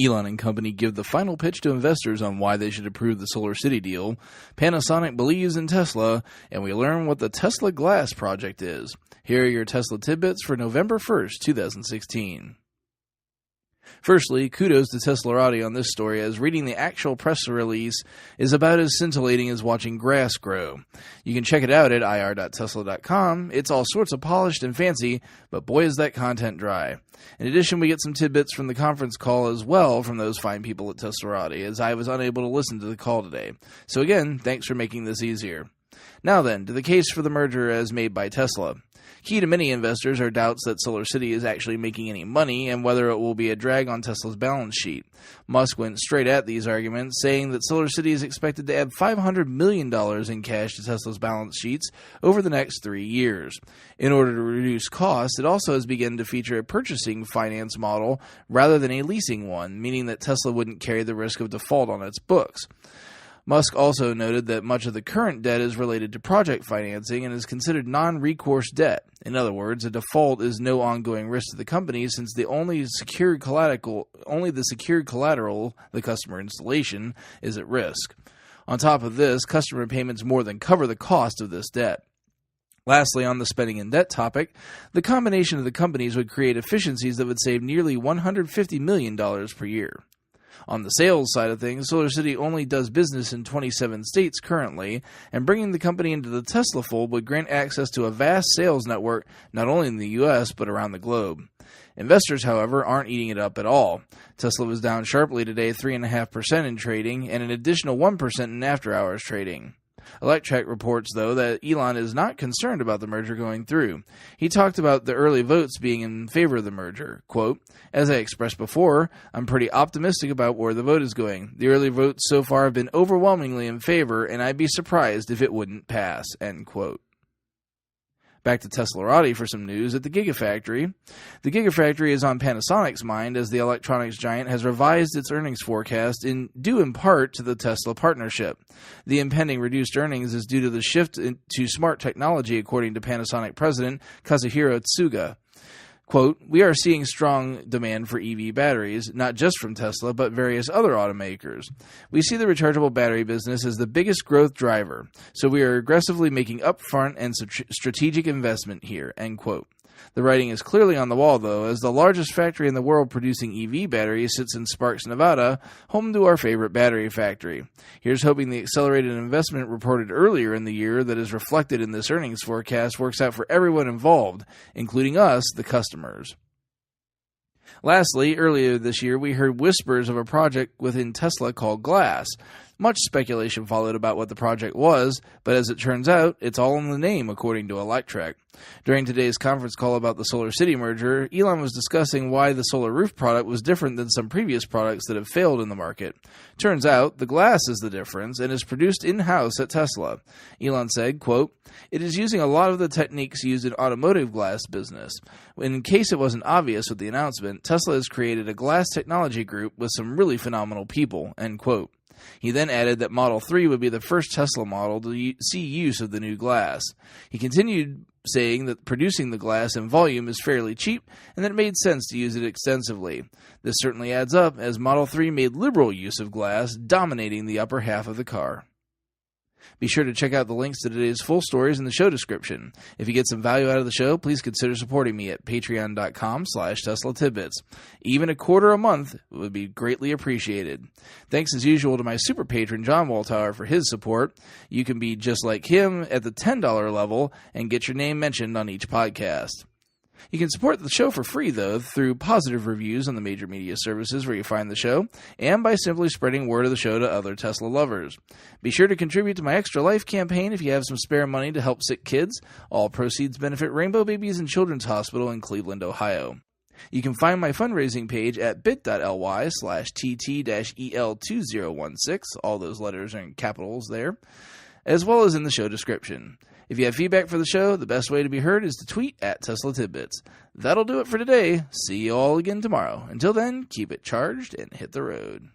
Elon and company give the final pitch to investors on why they should approve the Solar City deal. Panasonic believes in Tesla, and we learn what the Tesla Glass project is. Here are your Tesla tidbits for November 1st, 2016. Firstly, kudos to Teslarati on this story, as reading the actual press release is about as scintillating as watching grass grow. You can check it out at ir.tesla.com. It's all sorts of polished and fancy, but boy is that content dry. In addition, we get some tidbits from the conference call as well from those fine people at Teslarati, as I was unable to listen to the call today. So again, thanks for making this easier. Now then, to the case for the merger as made by Tesla. Key to many investors are doubts that Solar City is actually making any money and whether it will be a drag on Tesla's balance sheet. Musk went straight at these arguments, saying that Solar City is expected to add $500 million in cash to Tesla's balance sheets over the next 3 years. In order to reduce costs, it also has begun to feature a purchasing finance model rather than a leasing one, meaning that Tesla wouldn't carry the risk of default on its books. Musk also noted that much of the current debt is related to project financing and is considered non-recourse debt. In other words, a default is no ongoing risk to the company, since the only secured collateral, the customer installation, is at risk. On top of this, customer payments more than cover the cost of this debt. Lastly, on the spending and debt topic, the combination of the companies would create efficiencies that would save nearly $150 million per year. On the sales side of things, Solar City only does business in 27 states currently, and bringing the company into the Tesla fold would grant access to a vast sales network not only in the U.S. but around the globe. Investors, however, aren't eating it up at all. Tesla was down sharply today, 3.5% in trading, and an additional 1% in after-hours trading. Electrek reports, though, that Elon is not concerned about the merger going through. He talked about the early votes being in favor of the merger. Quote, "As I expressed before, I'm pretty optimistic about where the vote is going. The early votes so far have been overwhelmingly in favor, and I'd be surprised if it wouldn't pass." End quote. Back to Teslarati for some news at the Gigafactory. The Gigafactory is on Panasonic's mind, as the electronics giant has revised its earnings forecast due in part to the Tesla partnership. The impending reduced earnings is due to the shift to smart technology, according to Panasonic president Kazuhiro Tsuga. Quote, "We are seeing strong demand for EV batteries, not just from Tesla, but various other automakers. We see the rechargeable battery business as the biggest growth driver, so we are aggressively making upfront and strategic investment here." End quote. The writing is clearly on the wall, though, as the largest factory in the world producing EV batteries sits in Sparks, Nevada, home to our favorite battery factory. Here's hoping the accelerated investment reported earlier in the year that is reflected in this earnings forecast works out for everyone involved, including us, the customers. Lastly, earlier this year, we heard whispers of a project within Tesla called Glass. Much speculation followed about what the project was, but as it turns out, it's all in the name, according to Electrek. During today's conference call about the Solar City merger, Elon was discussing why the solar roof product was different than some previous products that have failed in the market. Turns out, the glass is the difference and is produced in-house at Tesla. Elon said, quote, "It is using a lot of the techniques used in automotive glass business. In case it wasn't obvious with the announcement, Tesla has created a glass technology group with some really phenomenal people," end quote. He then added that Model 3 would be the first Tesla model to see use of the new glass. He continued saying that producing the glass in volume is fairly cheap and that it made sense to use it extensively. This certainly adds up, as Model 3 made liberal use of glass, dominating the upper half of the car. Be sure to check out the links to today's full stories in the show description. If you get some value out of the show, please consider supporting me at patreon.com/Tesla Tidbits. Even $0.25 a month would be greatly appreciated. Thanks as usual to my super patron John Waltauer for his support. You can be just like him at the $10 level and get your name mentioned on each podcast. You can support the show for free, though, through positive reviews on the major media services where you find the show, and by simply spreading word of the show to other Tesla lovers. Be sure to contribute to my Extra Life campaign if you have some spare money to help sick kids. All proceeds benefit Rainbow Babies and Children's Hospital in Cleveland, Ohio. You can find my fundraising page at bit.ly/tt-el2016, all those letters are in capitals there, as well as in the show description. If you have feedback for the show, the best way to be heard is to tweet at Tesla Tidbits. That'll do it for today. See you all again tomorrow. Until then, keep it charged and hit the road.